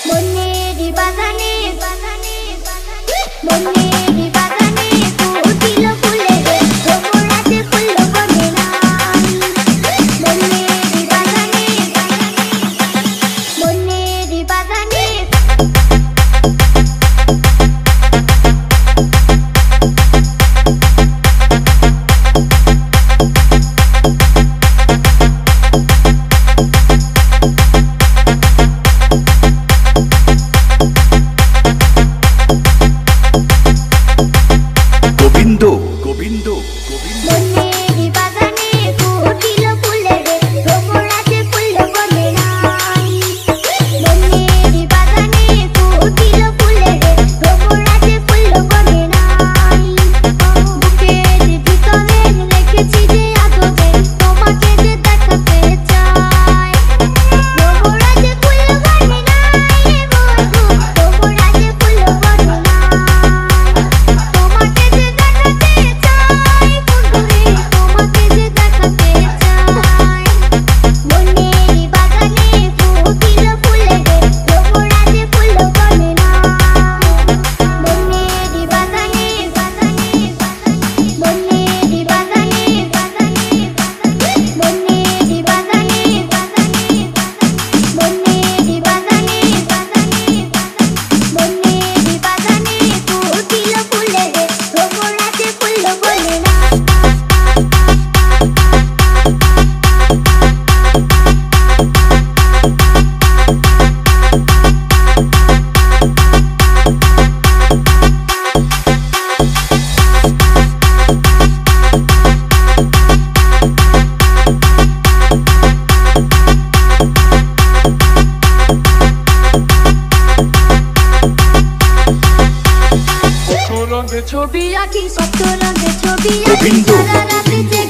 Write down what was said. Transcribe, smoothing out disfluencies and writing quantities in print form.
বনেরি বাগানে বাগানে বনেরি বাগানে ফুটিল ফুলে রে ভ্রমরাতে ফুল বনে নাই বনেরি বাগানে বনেরি বাগানে গোবিন্দ গোবিন্দ গোবিন্দ বনেরি বাগানে ফুটিল ফুলে রে ভ্রমরাতে ফুল বনে নাই বনেরি বাগানে ফুটিল ফুলে রে ভ্রমরাতে ফুল বনে নাই বুকের ভিতরে রেখেছি যে আদরে তোমাকে যে দেখাতে চাই ভ্রমরাতে ফুল বনে নাই বন্ধু ভ্রমরাতে ফুল বনে নাই তোমাকে যে দেখাতে চাই বন্ধুরে তোমাকে যে দেখাতে চাই বনেরি বাগানে ফুটিল ফুলে রে ভ্রমরাতে ফুল বনে নাই বনেরি বাগানে বাগানে বনেরি বাগানে বাগানে বনেরি বাগানে বাগানে বনেরি বাগানে বাগানে বনেরি বাগানে ফুটিল ফুলে রে ভ্রমরাতে ফুল বনে নাই কত রঙে ছবি আঁকি কত রঙের ছবি আঁকি গোবিন্দ, সারা রাতে জেগে